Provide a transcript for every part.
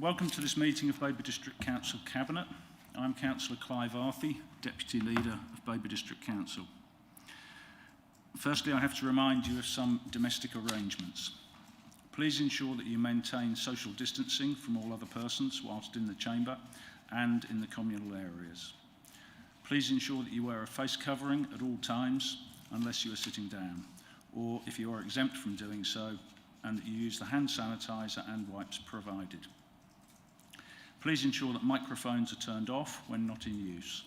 Welcome to this meeting of Babergh District Council Cabinet. I'm Councillor Clive Arthey, Deputy Leader of Babergh District Council. Firstly, I have to remind you of some domestic arrangements. Please ensure that you maintain social distancing from all other persons whilst in the chamber and in the communal areas. Please ensure that you wear a face covering at all times unless you are sitting down, or if you are exempt from doing so, and that you use the hand sanitizer and wipes provided. Please ensure that microphones are turned off when not in use.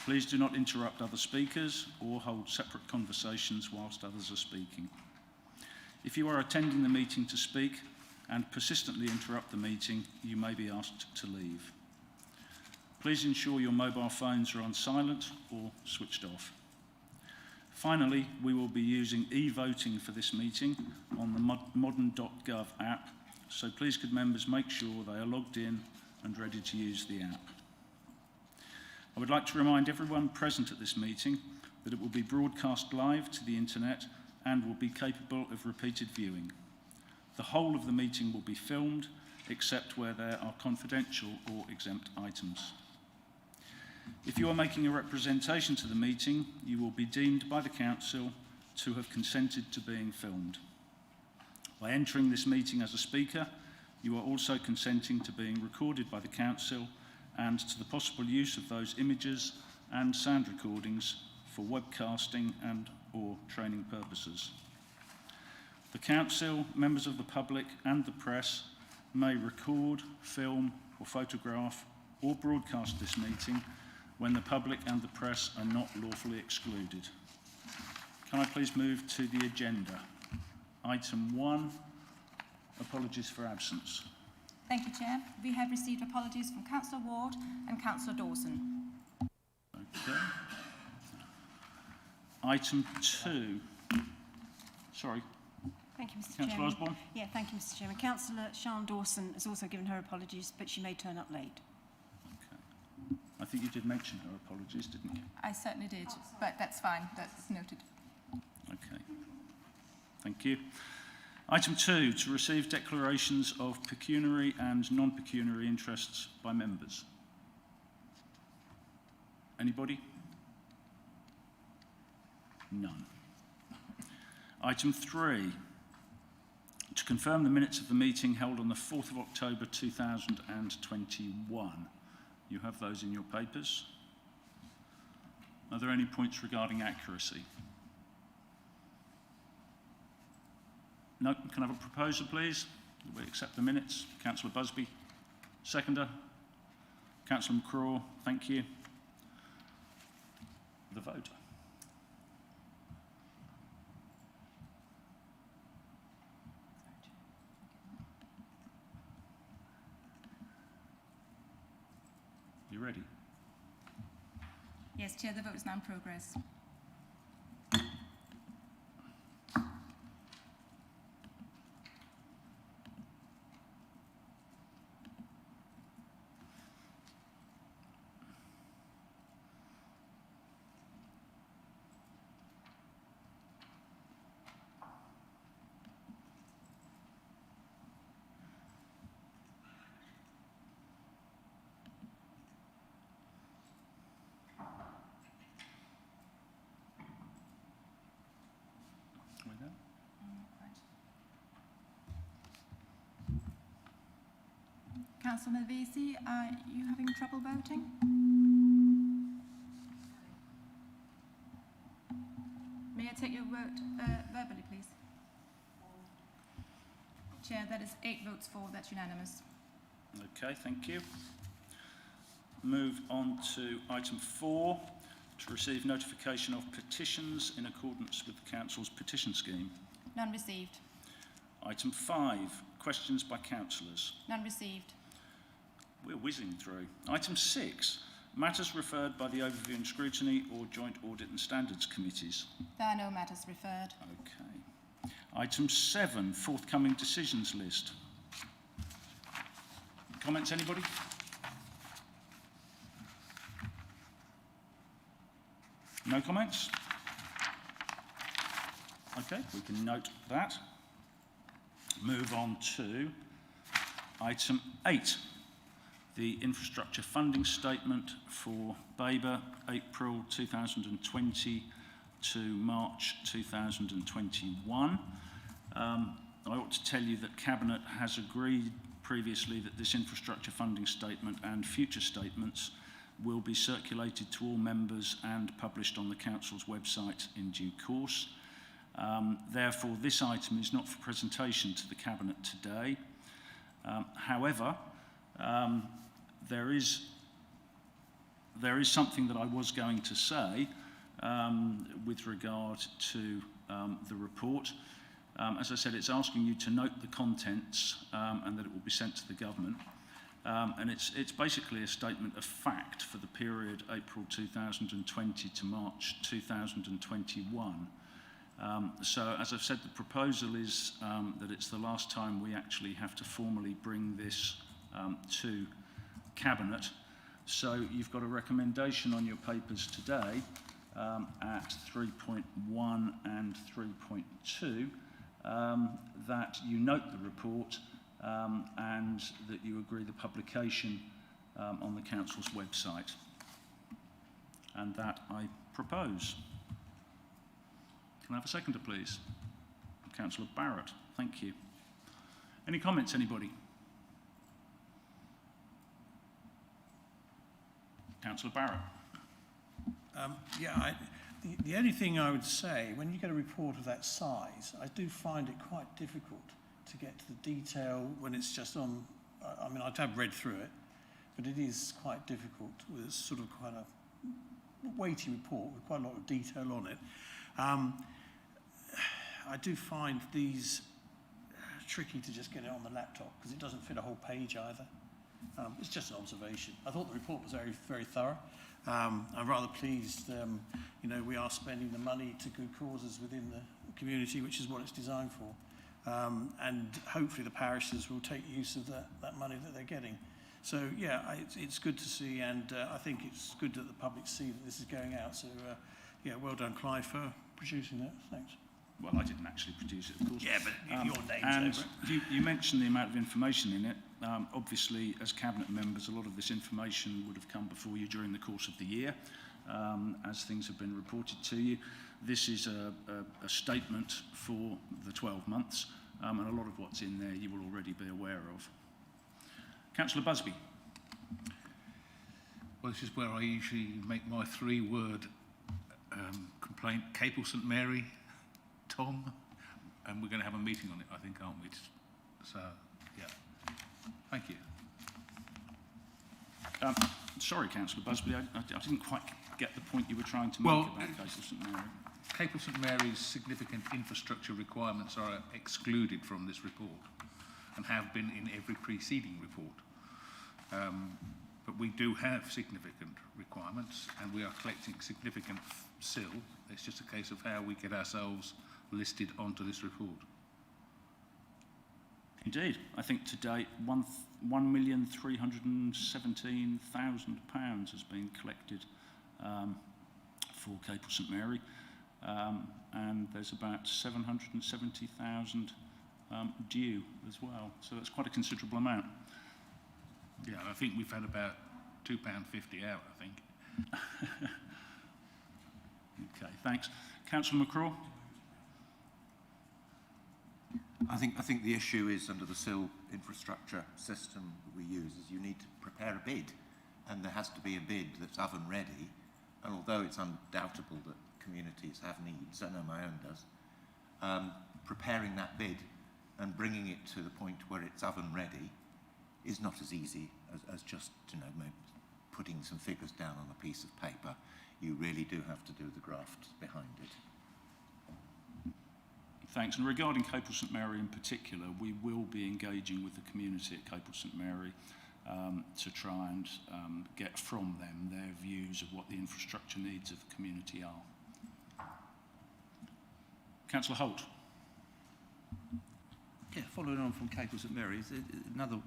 Please do not interrupt other speakers or hold separate conversations whilst others are speaking. If you are attending the meeting to speak and persistently interrupt the meeting, you may be asked to leave. Please ensure your mobile phones are on silent or switched off. Finally, we will be using e-voting for this meeting on the modern.gov app, so please could members make sure they are logged in and ready to use the app. I would like to remind everyone present at this meeting that it will be broadcast live to the internet and will be capable of repeated viewing. The whole of the meeting will be filmed, except where there are confidential or exempt items. If you are making a representation to the meeting, you will be deemed by the Council to have consented to being filmed. By entering this meeting as a speaker, you are also consenting to being recorded by the Council and to the possible use of those images and sound recordings for webcasting and or training purposes. The Council, members of the public and the press may record, film or photograph or broadcast this meeting when the public and the press are not lawfully excluded. Can I please move to the agenda? Item 1, apologies for absence. Thank you, Chair. We have received apologies from Councillor Ward and Councillor Dawson. Okay. Item 2. Sorry. Thank you, Mr. Councillor Chairman. Osborne. Yeah, thank you, Mr. Chairman. Councillor Sian Dawson has also given her apologies, but she may turn up late. Okay. I think you did mention her apologies, didn't you? I certainly did, but that's fine. That's noted. Okay. Thank you. Item 2, to receive declarations of pecuniary and non-pecuniary interests by members. Anybody? None. Item 3, to confirm the minutes of the meeting held on the 4th of October 2021. You have those in your papers. Are there any points regarding accuracy? No. Can I have a proposer, please? We accept the minutes. Councillor Busby. Seconder. Councillor McCraw. Thank you. The vote. You ready? Yes, Chair, the vote is now in progress. Councillor Malvesi, are you having trouble voting? May I take your vote verbally, please? Chair, that is 8 votes for. That's unanimous. Okay, thank you. Move on to item 4, to receive notification of petitions in accordance with the Council's petition scheme. None received. Item 5, questions by councillors. None received. We're whizzing through. Item 6, matters referred by the Overview and Scrutiny or Joint Audit and Standards Committees. There are no matters referred. Okay. Item 7, forthcoming decisions list. Comments, anybody? No comments? Okay, we can note that. Move on to Item 8, the infrastructure funding statement for Babergh, April 2020 to March 2021. I ought to tell you that Cabinet has agreed previously that this infrastructure funding statement and future statements will be circulated to all members and published on the Council's website in due course. Therefore, this item is not for presentation to the Cabinet today. However, there is something that I was going to say with regard to the report. As I said, it's asking you to note the contents and that it will be sent to the government. And it's basically a statement of fact for the period April 2020 to March 2021. So, as I've said, the proposal is that it's the last time we actually have to formally bring this to Cabinet. So you've got a recommendation on your papers today at 3.1 and 3.2 that you note the report and that you agree the publication on the Council's website. And that I propose. Can I have a seconder, please? Councillor Barrett, thank you. Any comments, anybody? Councillor Barrett. The only thing I would say, when you get a report of that size, I do find it quite difficult to get to the detail when it's just on, I mean, I have read through it, but it is quite difficult with sort of quite a weighty report with quite a lot of detail on it. I do find these tricky to just get it on the laptop because it doesn't fit a whole page either. It's just an observation. I thought the report was very, very thorough. I'm rather pleased, we are spending the money to good causes within the community, which is what it's designed for. And hopefully the parishes will take use of that money that they're getting. So, yeah, it's good to see, and I think it's good that the public see that this is going out. So, well done, Clive, for producing that. Thanks. Well, I didn't actually produce it, of course. Yeah, but your name's and over it. you mentioned the amount of information in it. Obviously, as Cabinet members, a lot of this information would have come before you during the course of the year, as things have been reported to you. This is a statement for the 12 months, and a lot of what's in there you will already be aware of. Councillor Busby. Well, this is where I usually make my three-word complaint. Capel St Mary, Tom, and we're going to have a meeting on it, I think, aren't we? So, yeah. Thank you. Sorry, Councillor Busby, I didn't quite get the point you were trying to make about Capel St Mary. Capel St Mary's significant infrastructure requirements are excluded from this report and have been in every preceding report. But we do have significant requirements and we are collecting significant SIL. It's just a case of how we get ourselves listed onto this report. Indeed, I think to date £1,317,000 has been collected for Capel St Mary, and there's about 770,000 due as well. So that's quite a considerable amount. Yeah, I think we've had about £2.50 out, I think. Okay, thanks. Councillor McCraw? I think the issue is under the SIL infrastructure system that we use is you need to prepare a bid, and there has to be a bid that's oven ready. And although it's undoubtable that communities have needs, I know my own does, preparing that bid and bringing it to the point where it's oven ready is not as easy as just maybe putting some figures down on a piece of paper. You really do have to do the graft behind it. Thanks. And regarding Capel St Mary in particular, we will be engaging with the community at Capel St Mary to try and get from them their views of what the infrastructure needs of the community are. Councillor Holt. Yeah, following on from Capel St Mary's, another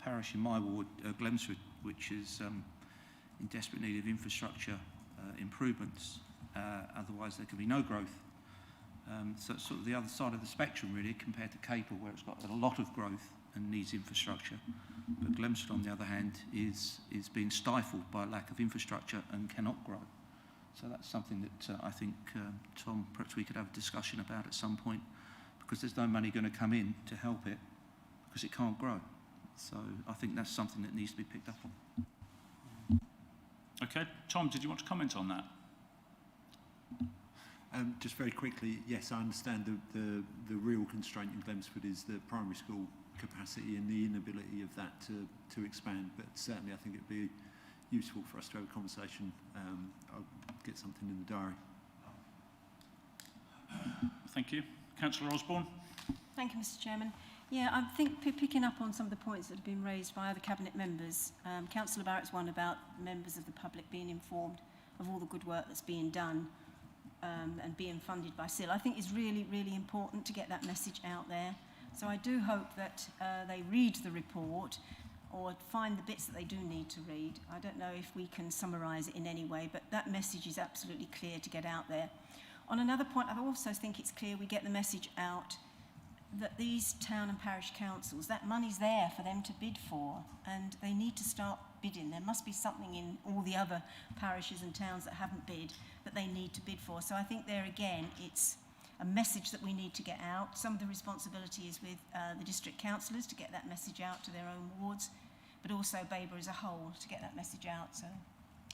parish in my ward, Glemsford, which is in desperate need of infrastructure improvements. Otherwise, there can be no growth. So it's sort of the other side of the spectrum, really, compared to Capel, where it's got a lot of growth and needs infrastructure. But Glemsford, on the other hand, is being stifled by lack of infrastructure and cannot grow. So that's something that I think, Tom, perhaps we could have a discussion about at some point, because there's no money going to come in to help it because it can't grow. So I think that's something that needs to be picked up on. Okay, Tom, did you want to comment on that? Just very quickly, yes, I understand the real constraint in Glemsford is the primary school capacity and the inability of that to expand, but certainly I think it would be useful for us to have a conversation. I'll get something in the diary. Thank you. Councillor Osborne? Thank you, Mr. Chairman. Yeah, I think picking up on some of the points that have been raised by other Cabinet members, Councillor Barrett's one about members of the public being informed of all the good work that's being done and being funded by SIL, I think is really, really important to get that message out there. So I do hope that they read the report or find the bits that they do need to read. I don't know if we can summarise it in any way, but that message is absolutely clear to get out there. On another point, I also think it's clear we get the message out that these town and parish councils, that money's there for them to bid for, and they need to start bidding. There must be something in all the other parishes and towns that haven't bid that they need to bid for. So I think there again, it's a message that we need to get out. Some of the responsibility is with the district councillors to get that message out to their own wards, but also Babergh as a whole to get that message out. So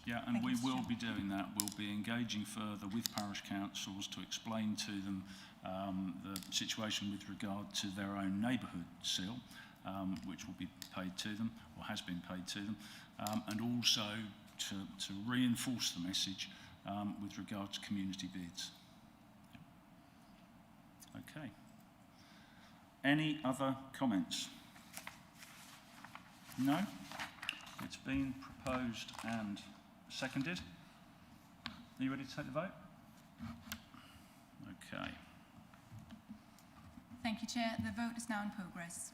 yeah, and we will be doing that. We'll be engaging further with parish councils to explain to them the situation with regard to their own neighbourhood SIL, which will be paid to them, or has been paid to them, and also to reinforce the message with regard to community bids. Okay. Any other comments? No? It's been proposed and seconded. Are you ready to take the vote? Okay. Thank you, Chair. The vote is now in progress.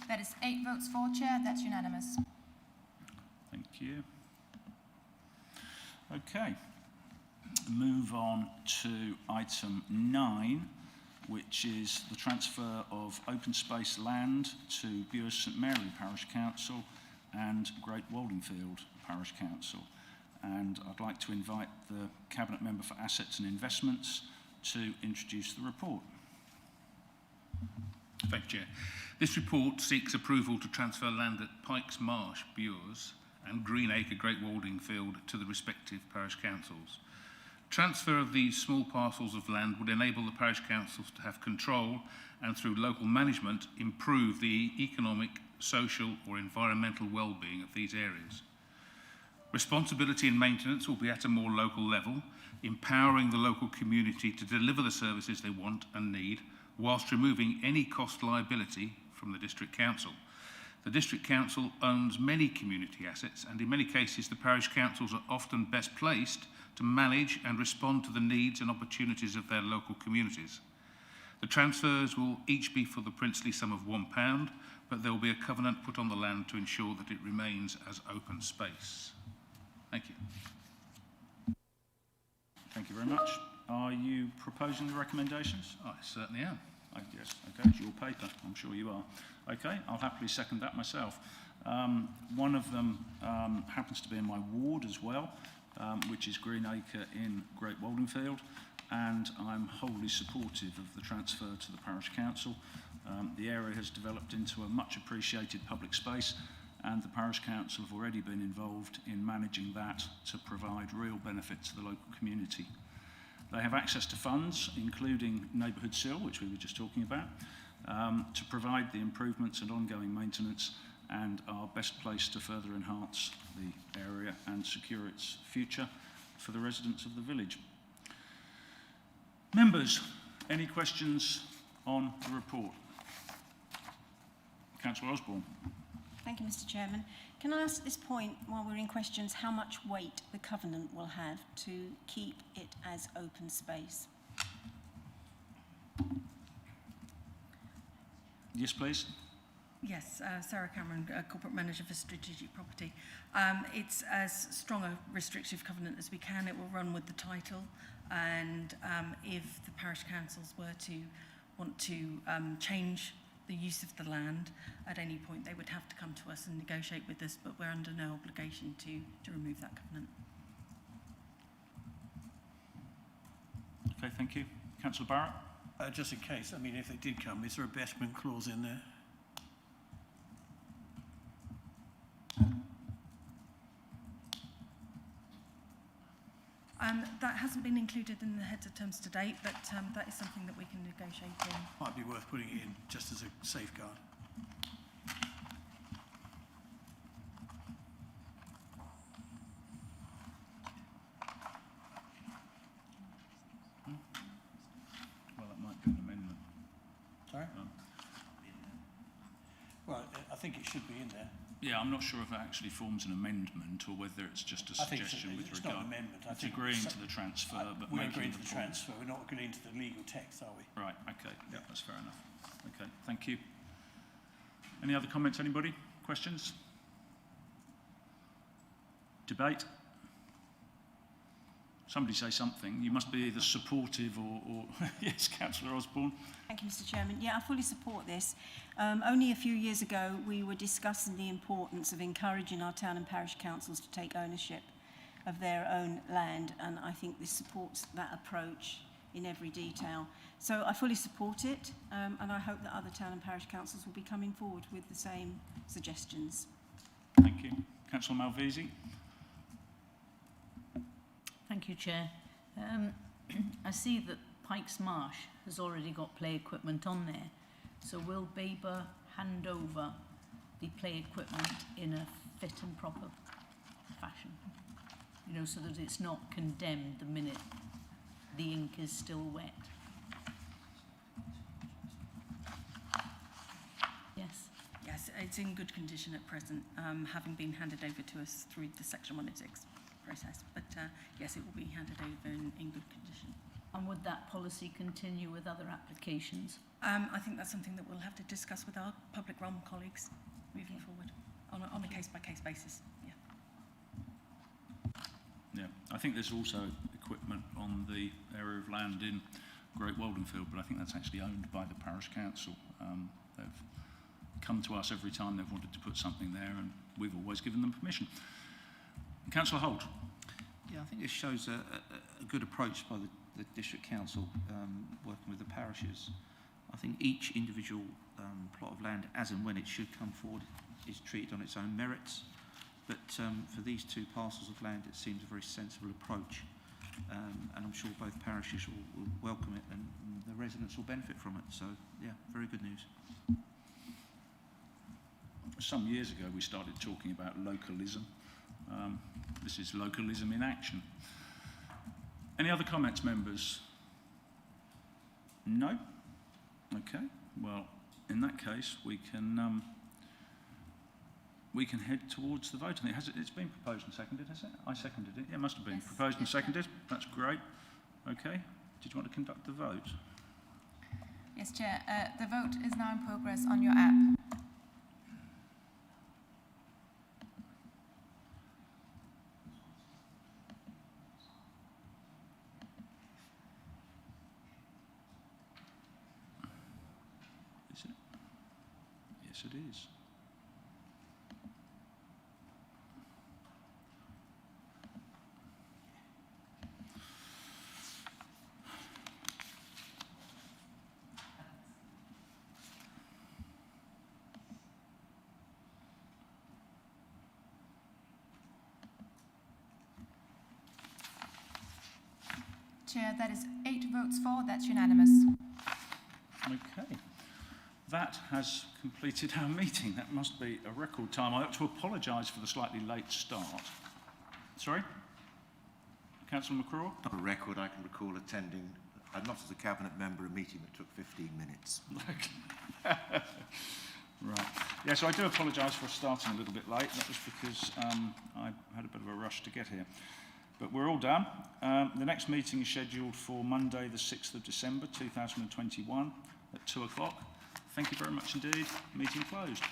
That is 8 votes for, Chair. That's unanimous. Thank you. Okay. Move on to item 9, which is the transfer of open space land to Bures St Mary Parish Council and Great Waldingfield Parish Council. And I'd like to invite the Cabinet Member for Assets and Investments to introduce the report. Thank you, Chair. This report seeks approval to transfer land at Pikes Marsh, Bures, and Greenacre, Great Waldingfield to the respective parish councils. Transfer of these small parcels of land would enable the parish councils to have control and, through local management, improve the economic, social or environmental well-being of these areas. Responsibility and maintenance will be at a more local level, empowering the local community to deliver the services they want and need, whilst removing any cost liability from the district council. The district council owns many community assets, and in many cases the parish councils are often best placed to manage and respond to the needs and opportunities of their local communities. The transfers will each be for the princely sum of £1, but there will be a covenant put on the land to ensure that it remains as open space. Thank you. Thank you very much. Are you proposing the recommendations? I certainly am. Yes, okay, it's your paper, I'm sure you are. Okay, I'll happily second that myself. One of them happens to be in my ward as well, which is Greenacre in Great Waldingfield, and I'm wholly supportive of the transfer to the parish council. The area has developed into a much appreciated public space, and the parish council have already been involved in managing that to provide real benefit to the local community. They have access to funds, including Neighbourhood SIL, which we were just talking about, to provide the improvements and ongoing maintenance, and are best placed to further enhance the area and secure its future for the residents of the village. Members, any questions on the report? Councillor Osborne. Thank you, Mr. Chairman. Can I ask at this point, while we're in questions, how much weight the covenant will have to keep it as open space? Yes, please. Yes, Sarah Cameron, Corporate Manager for Strategic Property. It's as strong a restrictive covenant as we can. It will run with the title, and if the parish councils were to want to change the use of the land at any point, they would have to come to us and negotiate with us, but we're under no obligation to remove that covenant. Okay, thank you. Councillor Barrett? Just in case, I mean, if they did come, is there a betterment clause in there? That hasn't been included in the heads of terms to date, but that is something that we can negotiate in. Might be worth putting it in just as a safeguard. Well, that might be an amendment. Sorry? Well, I think it should be in there. Yeah, I'm not sure if it actually forms an amendment or whether it's just a I think suggestion with it's regard. not an amendment. I It's think agreeing to the transfer, but we're making agreeing to the point. transfer. We're not agreeing to the legal text, are we? Right, okay, yeah, that's fair enough. Okay, thank you. Any other comments, anybody? Questions? Debate? Somebody say something. You must be either supportive or yes, Councillor Osborne. Thank you, Mr. Chairman. Yeah, I fully support this. Only a few years ago, we were discussing the importance of encouraging our town and parish councils to take ownership of their own land, and I think this supports that approach in every detail. So I fully support it, and I hope that other town and parish councils will be coming forward with the same suggestions. Thank you. Councillor Malvesi. Thank you, Chair. I see that Pikes Marsh has already got play equipment on there. So will Babergh hand over the play equipment in a fit and proper fashion? You know, so that it's not condemned the minute the ink is still wet. Yes. Yes, it's in good condition at present, having been handed over to us through the Section 106 process. But yes, it will be handed over in good condition. And would that policy continue with other applications? I think that's something that we'll have to discuss with our public realm colleagues moving forward on a case-by-case basis. Yeah. Yeah, I think there's also equipment on the area of land in Great Waldingfield, but I think that's actually owned by the parish council. They've come to us every time they've wanted to put something there, and we've always given them permission. Councillor Holt. Yeah, I think this shows a good approach by the District Council working with the parishes. I think each individual plot of land, as and when it should come forward, is treated on its own merits. But for these two parcels of land, it seems a very sensible approach. And I'm sure both parishes will welcome it, and the residents will benefit from it. So, yeah, very good news. Some years ago, we started talking about localism. This is localism in action. Any other comments, members? No? Okay. Well, in that case, we can head towards the vote. I think it's been proposed and seconded, has it? I seconded it. Yeah, it must have been Yes, proposed and yes, seconded. That's great. Okay. Did you want to conduct the vote? Yes, Chair. The vote is now in progress on your app. Is it? Yes, it is. Chair, that is 8 votes for. That's unanimous. Okay. That has completed our meeting. That must be a record time. I ought to apologise for the slightly late start. Sorry? Councillor McCraw? Not a record. I can recall attending, not as a cabinet member, a meeting that took 15 minutes. Right. Yeah, so I do apologise for starting a little bit late. That was because I had a bit of a rush to get here. But we're all done. The next meeting is scheduled for Monday, the 6th of December, 2021 at 2 o'clock. Thank you very much indeed. Meeting closed.